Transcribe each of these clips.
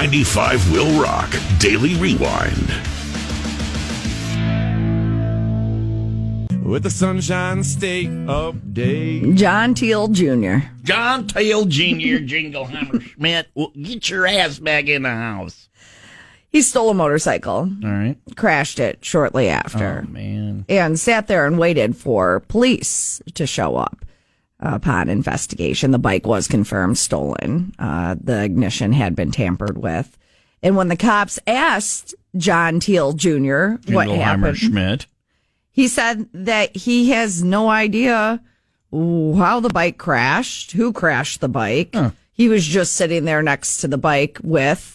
95 Will Rock Daily Rewind. With the Sunshine State update. John Teal Jr. John Teal Jr. Jingleheimer Schmidt, get your ass back in the house. He stole a motorcycle. All right. Crashed it shortly after. Oh, man. And sat there and waited for police to show up. Upon investigation, the bike was confirmed stolen. The ignition had been tampered with. And when the cops asked John Teal Jr. what happened, Schmidt, he said that he has no idea how the bike crashed, who crashed the bike. Huh. He was just sitting there next to the bike with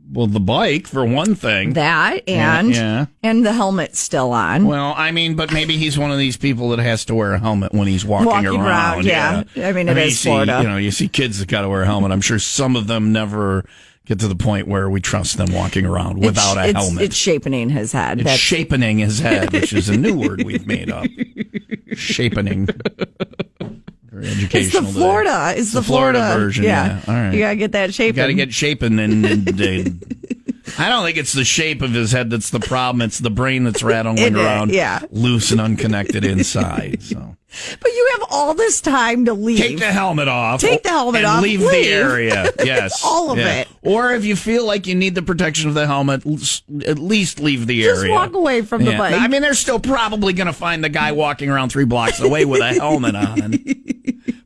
the bike, for one thing. that and the helmet still on. Well, I mean, but maybe he's one of these people that has to wear a helmet when he's walking around. Yeah. I mean, it is Florida. You see kids that got to wear a helmet. I'm sure some of them never get to the point where we trust them walking around without a helmet. It's shapening his head. It's shapening his head, which is a new word we've made up. Shapening. Very educational. It's the Florida. It's the Florida version. Yeah. All right. You gotta get that shapen. You gotta get shapen, and I don't think it's the shape of his head that's the problem. It's the brain that's rattling around, loose and unconnected inside. So. But you have all this time to leave. Take the helmet off. And leave the area. Yes. All of it. Or if you feel like you need the protection of the helmet, at least leave the area. Just walk away from the bike. I mean, they're still probably going to find the guy walking around 3 blocks away with a helmet on.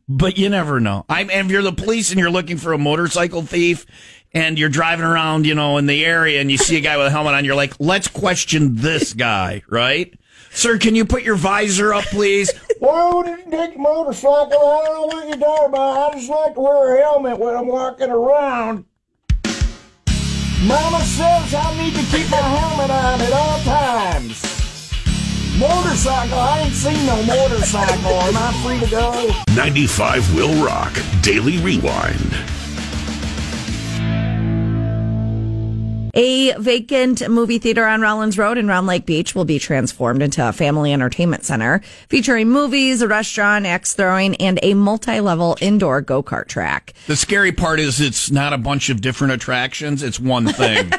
But you never know. And if you're the police and you're looking for a motorcycle thief and you're driving around, in the area and you see a guy with a helmet on, you're like, let's question this guy, right? Sir, can you put your visor up, please? Well, didn't take your motorcycle. I don't know what you're talking about. I just like to wear a helmet when I'm walking around. Mama says I need to keep my helmet on at all times. Motorcycle, I ain't seen no motorcycle. Am I free to go? 95 Will Rock Daily Rewind. A vacant movie theater on Rollins Road in Round Lake Beach will be transformed into a family entertainment center featuring movies, a restaurant, axe throwing, and a multi-level indoor go-kart track. The scary part is it's not a bunch of different attractions. It's one thing.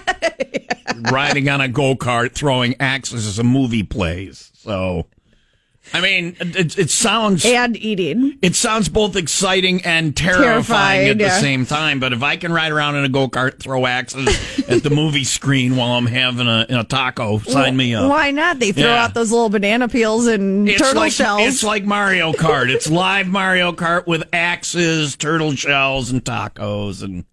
Riding on a go-kart, throwing axes as a movie plays. So, I mean, it sounds... And eating. It sounds both exciting and terrifying at the same time. But if I can ride around in a go-kart, throw axes at the movie screen while I'm having a taco, sign me up. Why not? They throw out those little banana peels and turtle shells. It's like Mario Kart. It's live Mario Kart with axes, turtle shells, and tacos. And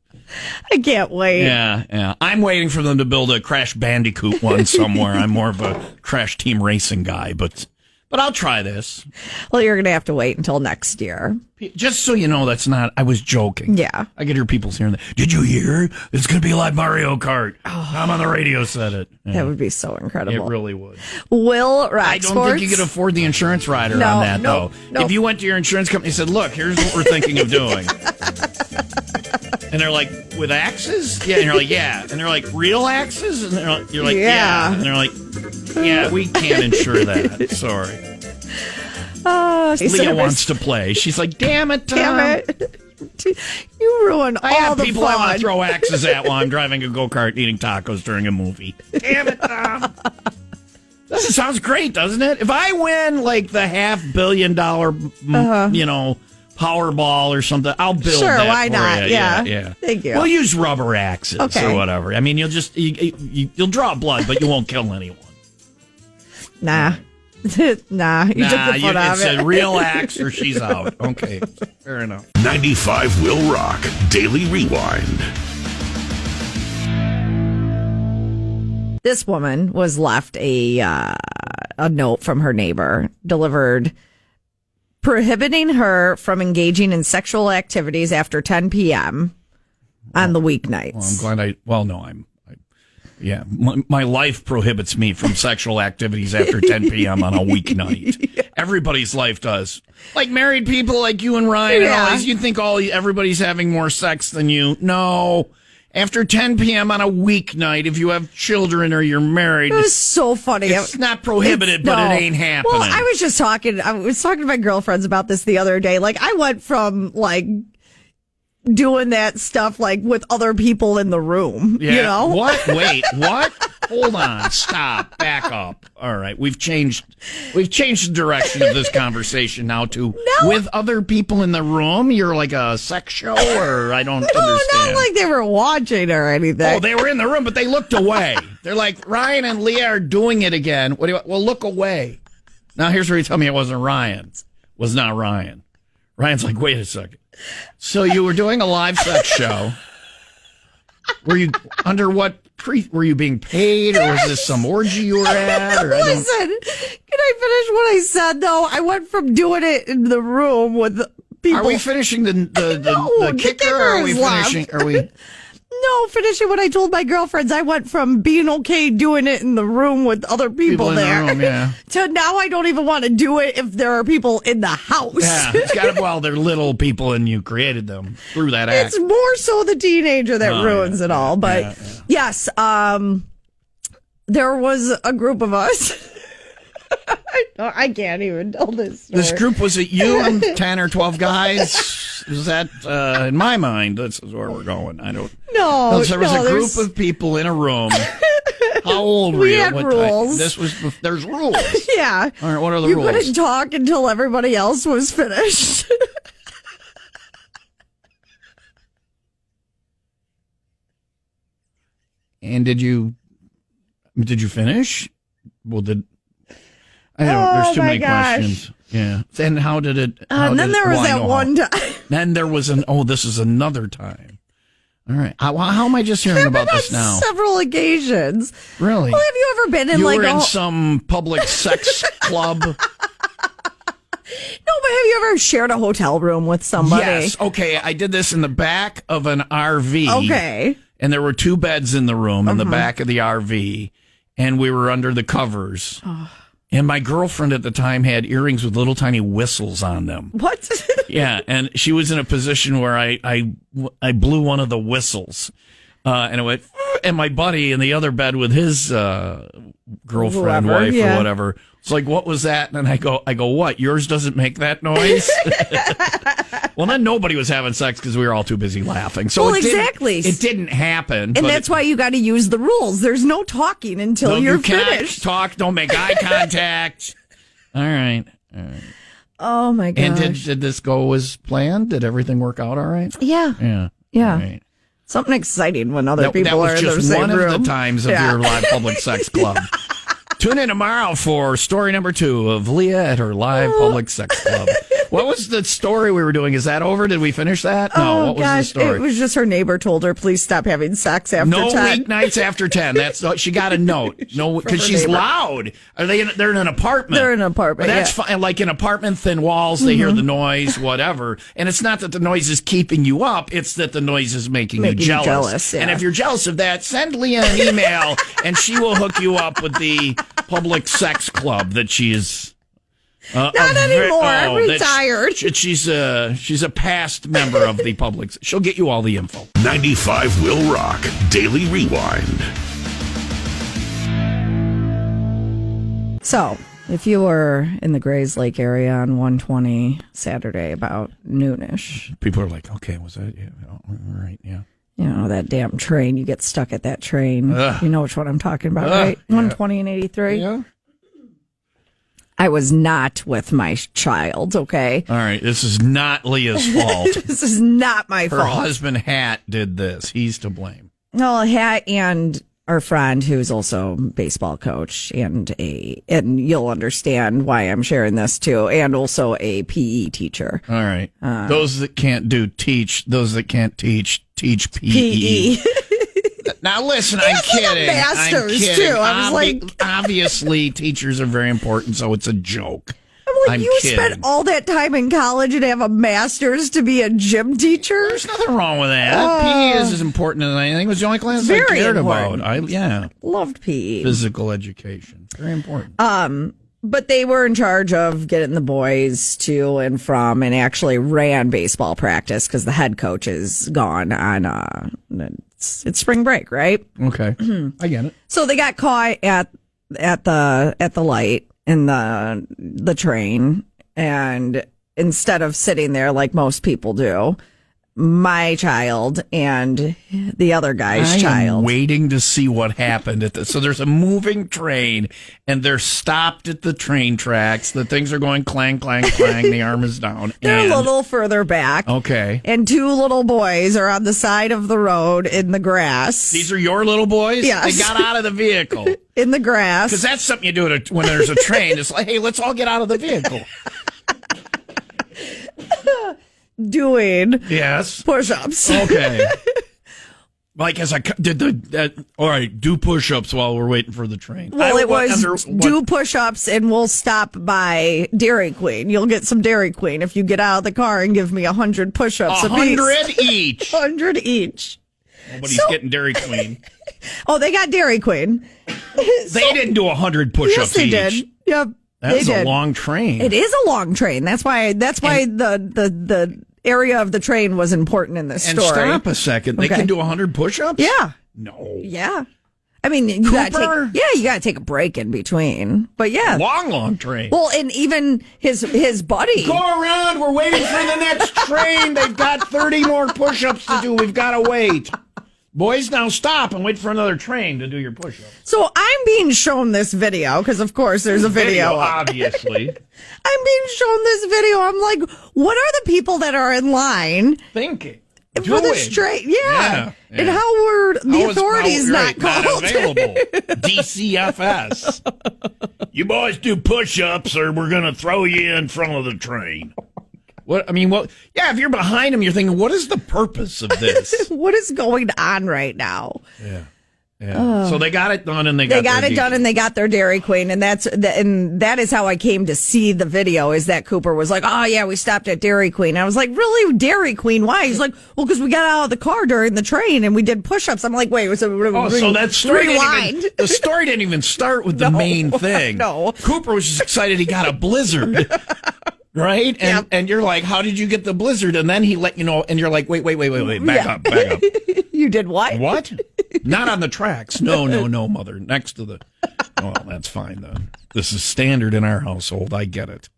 I can't wait. Yeah. I'm waiting for them to build a Crash Bandicoot one somewhere. I'm more of a Crash Team Racing guy, but I'll try this. Well, you're going to have to wait until next year. Just so you know, I was joking. Yeah. I could hear people hearing that. Did you hear? It's going to be like Mario Kart. I'm on the radio said it. Yeah. That would be so incredible. It really would. Will Rock I don't think you could afford the insurance rider on that, though. No. If you went to your insurance company and said, look, here's what we're thinking of doing. And they're like, with axes? Yeah. And you're like, yeah. And they're like, real axes? And you're like, yeah. And they're like, yeah, we can't insure that. Sorry. Leah wants to play. She's like, damn it, Tom. Damn it. You ruin all the fun. I have people I want to throw axes at while I'm driving a go-kart and eating tacos during a movie. Damn it, Tom. This sounds great, doesn't it? If I win like the $500 million, Powerball or something, I'll build that. Sure, why not? You. Yeah. Thank you. We'll use rubber axes or whatever. I mean, you'll draw blood, but you won't kill anyone. Nah. You took the foot off it. It's a real axe or she's out. Okay, fair enough. 95 Will Rock Daily Rewind. This woman was left a note from her neighbor delivered prohibiting her from engaging in sexual activities after 10 p.m. on the weeknights. Well, I'm glad my life prohibits me from sexual activities after 10 p.m. on a weeknight. Everybody's life does. Like married people like you and Ryan and all these, you think everybody's having more sex than you. No. After 10 p.m. on a weeknight, if you have children or you're married. It was so funny. It's not prohibited, but it ain't happening. Well, I was talking to my girlfriends about this the other day. Like, I went from, doing that stuff like with other people in the room. Yeah. You know what? Wait, what? Hold on, stop, back up. All right, we've changed the direction of this conversation now to with other people in the room. You're like a sex show, or I don't understand. Not like they were watching or anything. Oh, they were in the room, but they looked away. They're like, Ryan and Leah are doing it again. What do you? Well, look away. Now here's where you tell me it wasn't Ryan. It was not Ryan. Ryan's like, wait a second. So you were doing a live sex show. Were you under what? Were you being paid, or was this some orgy you were at? Or Listen, can I finish what I said, though? I went from doing it in the room with people. Are we finishing the kicker? Or are we finishing? Are we? No, finishing what I told my girlfriends. I went from being okay doing it in the room with other people in there the room, yeah. to now I don't even want to do it if there are people in the house. Yeah, it's got to, well, they're little people and you created them through that act. It's more so the teenager that ruins it all. But yes, there was a group of us. I can't even tell this story. This group, was it you and 10 or 12 guys? Was that, in my mind, this is where we're going. I don't know. There was a group of people in a room. How old were you? We had rules. There's rules. Yeah. All right, what are the rules? rules? You couldn't talk until everybody else was finished. And did you finish? Well, there's too many questions. Yeah. Then how did it? And then there was that one time. Then there was this is another time. All right. How am I just hearing about this now? Several occasions. Really? Well, have you ever been in in some public sex club? No, but have you ever shared a hotel room with somebody? Yes. Okay. I did this in the back of an RV. Okay. And there were 2 beds in the room in the back of the RV, and we were under the covers. Oh. And my girlfriend at the time had earrings with little tiny whistles on them. What? Yeah, and she was in a position where I blew one of the whistles, and it went. And my buddy in the other bed with his girlfriend, wife, or whatever. It's like, what was that? And I go, what? Yours doesn't make that noise? Well, then nobody was having sex because we were all too busy laughing. So it didn't happen. And that's why you got to use the rules. There's no talking until you're finished. Talk. Don't make eye contact. All right. Oh my gosh. And did this go as planned? Did everything work out all right? Yeah. Yeah. Right. Something exciting when other people are in the same room. That was just one of the times of your live public sex club. Tune in tomorrow for story number 2 of Leah at her live public sex club. What was the story we were doing? Is that over? Did we finish that? No. What was the story? It was just her neighbor told her, please stop having sex after 10. No weeknights after 10. She got a note. No, because she's loud. They're in an apartment. They're in an apartment. But that's fine. Like in apartment, thin walls, they hear the noise, whatever. And it's not that the noise is keeping you up. It's that the noise is making you jealous. Yeah. And if you're jealous of that, send Leah an email and she will hook you up with the public sex club that she is. Not anymore. I'm retired. She's a past member of the public. She'll get you all the info. 95 Will Rock Daily Rewind. So, if you were in the Grays Lake area on 120 Saturday about noonish, people are like, "Okay, was that? Yeah, all right, yeah." You know, that damn train. You get stuck at that train. You know which one I'm talking about, right? 120 and 83. Yeah. I was not with my child, okay? All right, this is not Leah's fault. This is not my fault. Her husband, Hat, did this. He's to blame. Well, Hat and our friend, who's also a baseball coach, and you'll understand why I'm sharing this too, and also a PE teacher. All right. Those that can't teach. Those that can't teach PE. Now listen, I'm kidding. Masters too. I was like, obviously, teachers are very important, so it's a joke. I'm you kidding. Spent all that time in college and have a master's to be a gym teacher? There's nothing wrong with that. PE is as important as anything. It was the only class I cared about. Loved PE. Physical education. Very important. But they were in charge of getting the boys to and from, and actually ran baseball practice because the head coach is gone on it's spring break, right? Okay, I get it. So they got caught at the light in the train, and instead of sitting there like most people do, my child and the other guy's I child. am waiting to see what happened at this. So there's a moving train, and they're stopped at the train tracks. The things are going clang, clang, clang. The arm is down. They're a little further back. Okay. And two little boys are on the side of the road in the grass. These are your little boys? Yes. They got out of the vehicle. In the grass. Because that's something you do when there's a train. It's like, hey, let's all get out of the vehicle. Doing Yes. push-ups. Okay. Like as I did all right, do push-ups while we're waiting for the train. Well, it was do push-ups and we'll stop by Dairy Queen. You'll get some Dairy Queen if you get out of the car and give me 100 push-ups a piece. 100 each. 100 each. Nobody's getting Dairy Queen. Oh, they got Dairy Queen. They didn't do 100 push-ups yes, they each. did. Yep. That's a long train. It is a long train. That's why the area of the train was important in this story. And stop a second. They can do 100 push-ups? Yeah. No. Yeah. I mean, you gotta take a break in between. But yeah. Long train. Well, and even his buddy. Go around. We're waiting for the next train. They've got 30 more push-ups to do. We've got to wait. Boys, now stop and wait for another train to do your push-ups. So I'm being shown this video, because of course there's a video. Obviously. I'm being shown this video. I'm like, what are the people that are in line thinking? for this train? Yeah. And how were the authorities not called? Not available. DCFS. You boys do push-ups or we're going to throw you in front of the train. Yeah, if you're behind them, you're thinking, what is the purpose of this? What is going on right now? Yeah. So they got it done, and they got it done, and they got their Dairy Queen, and that is how I came to see the video. Is that Cooper was like, "Oh yeah, we stopped at Dairy Queen." I was like, "Really, Dairy Queen? Why?" He's like, "Well, because we got out of the car during the train and we did push-ups." I'm like, "Wait, so that story the story didn't even start with the main thing. No, Cooper was just excited he got a blizzard." Right? And you're like, how did you get the blizzard? And then he let you know, and you're like, wait, back up. You did what? What? Not on the tracks. No, mother. Next to the... Oh, that's fine, then. This is standard in our household. I get it.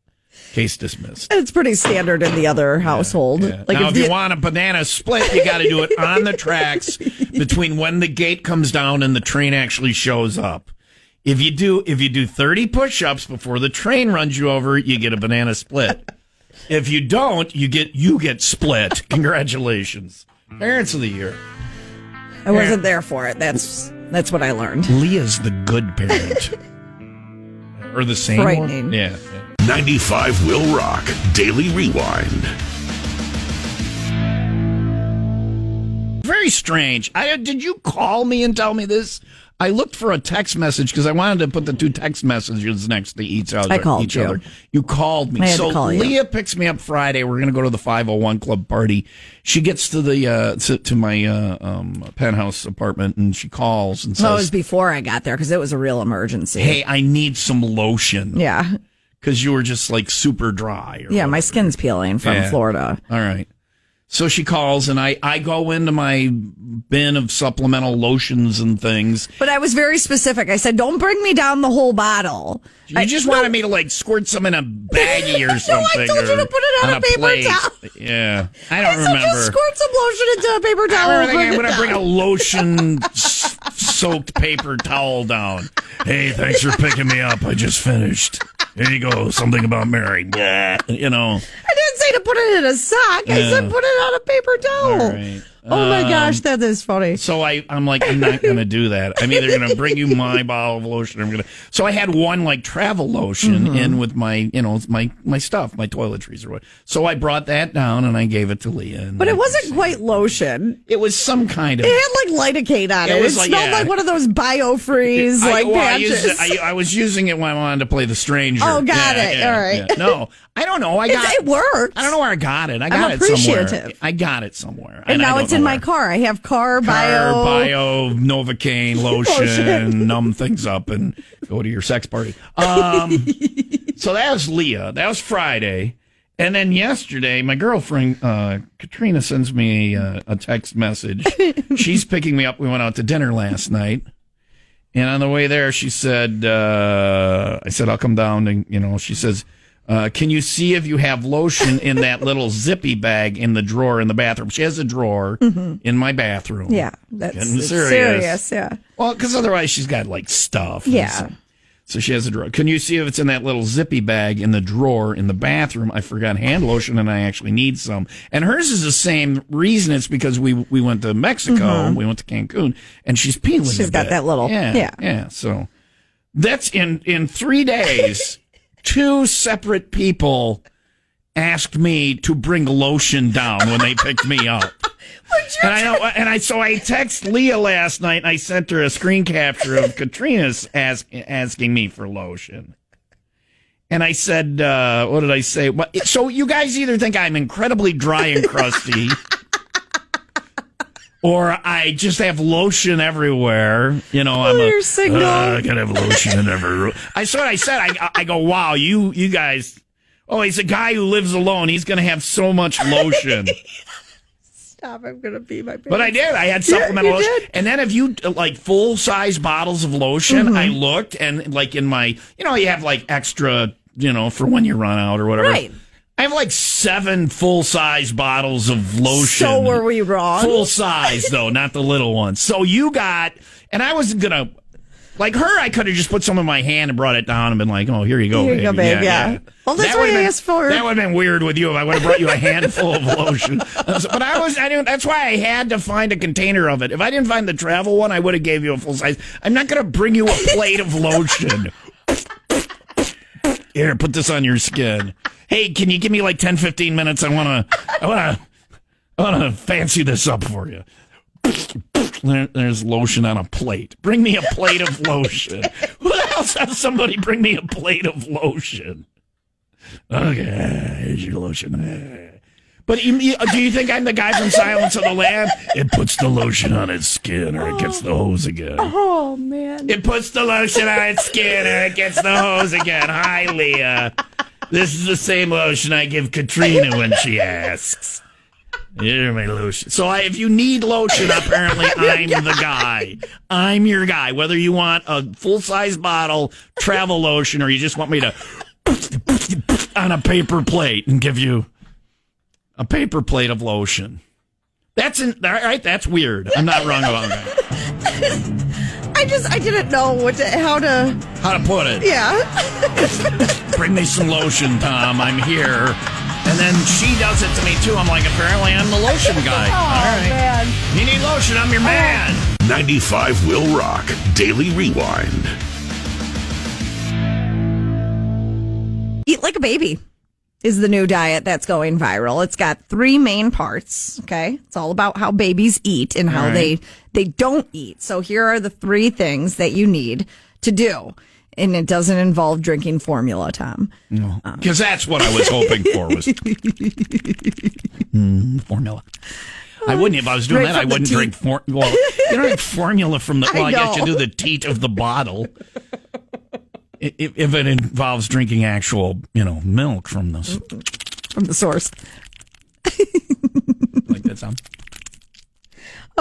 Case dismissed. It's pretty standard in the other household. Yeah. Like now, if you want a banana split, you got to do it on the tracks between when the gate comes down and the train actually shows up. If you do 30 push-ups before the train runs you over, you get a banana split. If you don't, you get split. Congratulations. Parents of the Year. I wasn't there for it. That's what I learned. Leah's the good parent. Or the same Frightening. one? Yeah. 95 Will Rock Daily Rewind. Very strange. Did you call me and tell me this? I looked for a text message because I wanted to put the two text messages next to each other. I called you. You called me. I had to call you. Leah picks me up Friday. We're going to go to the 501 Club party. She gets to the to my penthouse apartment and she calls and says, "Well, it was before I got there because it was a real emergency." "Hey, I need some lotion." Yeah. Because you were just like super dry. Yeah, my skin's peeling from Florida. All right. So she calls, and I go into my bin of supplemental lotions and things. But I was very specific. I said, "Don't bring me down the whole bottle." You just wanted me to like squirt some in a baggie or something. No, I told you to put it on a paper plate. towel. Yeah, I don't remember. Just squirt some lotion into a paper towel. I'm going to bring a lotion-soaked paper towel down. Hey, thanks for picking me up. I just finished. Here you go. Something about Mary. Yeah, you know. I didn't say to put it in a sock. I said put it on a paper towel. All right. Oh my gosh, that is funny. So I'm like, I'm not going to do that. I'm either going to bring you my bottle of lotion. Or So I had one like travel lotion in with my, my stuff, my toiletries or what. So I brought that down and I gave it to Leah. But it wasn't quite lotion. It was some kind of. It had like lidocaine on it. It smelled like one of those BioFreeze patches. I was using it when I wanted to play the stranger. Oh, got it. All right. Yeah. No, I don't know. It worked. I don't know where I got it. I got it somewhere. I got it somewhere. And now it's in my car. I have bio Novocaine lotion, numb things up and go to your sex party. So that was Leah. That was Friday. And then yesterday, my girlfriend, Katrina, sends me a text message. She's picking me up. We went out to dinner last night. And on the way there, she said, I said, I'll come down. And, she says, Can you see if you have lotion in that little zippy bag in the drawer in the bathroom? She has a drawer in my bathroom. Yeah, that's Getting serious. Yeah. Well, because otherwise she's got like stuff. Yeah. So she has a drawer. Can you see if it's in that little zippy bag in the drawer in the bathroom? I forgot hand lotion and I actually need some. And hers is the same reason. It's because we went to Mexico. We went to Cancun and she's peeling. She's got that little. Yeah. So that's in 3 days. 2 separate people asked me to bring lotion down when they picked me up. So I texted Leah last night and I sent her a screen capture of Katrina's asking me for lotion. And I said, what did I say? So you guys either think I'm incredibly dry and crusty or I just have lotion everywhere. You know, you're single. I gotta have lotion in every room. I said, I go, wow, you guys. Oh, he's a guy who lives alone. He's gonna have so much lotion. Stop! I'm gonna pee my pants. But I did. I had supplemental lotion. Did. And then if you like full size bottles of lotion, I looked and like in my, you have like extra, for when you run out or whatever. Right. I have like 7 full-size bottles of lotion. So were we wrong? Full size, though, not the little ones. So you got, and I wasn't going to, like her, I could have just put some in my hand and brought it down and been like, oh, here you go, babe. Here you go, babe, yeah. Well, that's what I asked for. That would have been weird with you if I would have brought you a handful of lotion. But that's why I had to find a container of it. If I didn't find the travel one, I would have gave you a full size. I'm not going to bring you a plate of lotion. Here, put this on your skin. Hey, can you give me like 10, 15 minutes? I wanna fancy this up for you. There's lotion on a plate. Bring me a plate of lotion. Who else has somebody bring me a plate of lotion? Okay, here's your lotion. But do you think I'm the guy from Silence of the Lambs? It puts the lotion on its skin or it gets the hose again. Oh, man. It puts the lotion on its skin or it gets the hose again. Hi, Leah. This is the same lotion I give Katrina when she asks. Here's my lotion. So if you need lotion, apparently I'm the guy. I'm your guy. Whether you want a full-size bottle, travel lotion, or you just want me to on a paper plate and give you a paper plate of lotion. All right, that's weird. I'm not wrong about that. I didn't know how to put it. Yeah. Bring me some lotion, Tom. I'm here. And then she does it to me, too. I'm like, apparently I'm the lotion guy. All right. Man. You need lotion, I'm your man. 95 Will Rock Daily Rewind. Eat like a baby is the new diet that's going viral. It's got 3 main parts, okay? It's all about how babies eat and how they don't eat. So here are the 3 things that you need to do. And it doesn't involve drinking formula, Tom. No, because that's what I was hoping for was formula. I wouldn't, if I was doing that, I wouldn't drink formula. Well, you don't drink formula from the, well, I guess you do the teat of the bottle. If it involves drinking actual, milk from the source. Like that sound?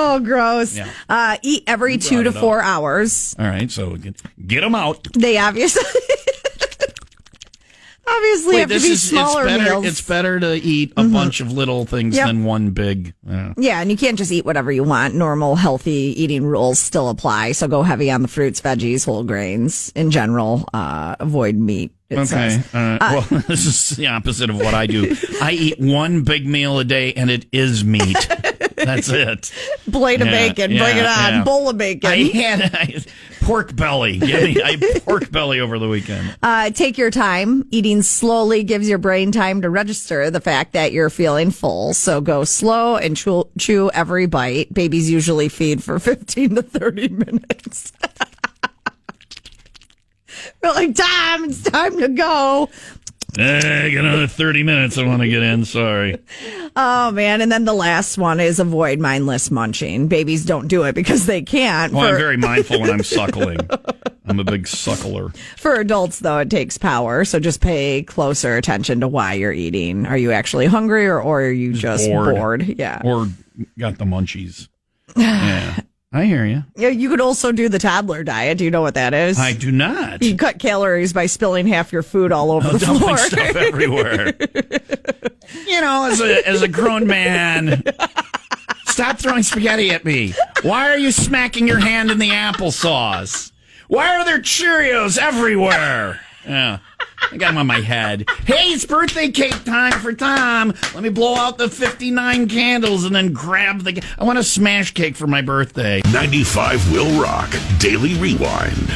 Oh, gross. Yeah. Eat every 2 to 4 hours. All right, so get them out. They obviously have to be smaller meals. It's better to eat a bunch of little things than one big. Yeah, and you can't just eat whatever you want. Normal, healthy eating rules still apply. So go heavy on the fruits, veggies, whole grains. In general, avoid meat. Okay. Well, this is the opposite of what I do. I eat 1 big meal a day, and it is meat. That's it. Blade of bacon. Bring it on. Yeah. Bowl of bacon. I had pork belly. I had pork belly over the weekend. Take your time. Eating slowly gives your brain time to register the fact that you're feeling full. So go slow and chew every bite. Babies usually feed for 15 to 30 minutes. We're like, it's time to go. I got another 30 minutes I want to get in. Sorry. Oh, man. And then the last one is avoid mindless munching. Babies don't do it because they can't. Well, I'm very mindful when I'm suckling. I'm a big suckler. For adults, though, it takes power. So just pay closer attention to why you're eating. Are you actually hungry or are you just bored? Yeah. Or got the munchies. Yeah. I hear you. Yeah, you could also do the toddler diet. Do you know what that is? I do not. You cut calories by spilling half your food all over the Dumping floor. stuff everywhere. As a grown man, stop throwing spaghetti at me. Why are you smacking your hand in the applesauce? Why are there Cheerios everywhere? Yeah. I got them on my head. Hey, it's birthday cake time for Tom. Let me blow out the 59 candles and then grab I want a smash cake for my birthday. 95 will rock. Daily Rewind.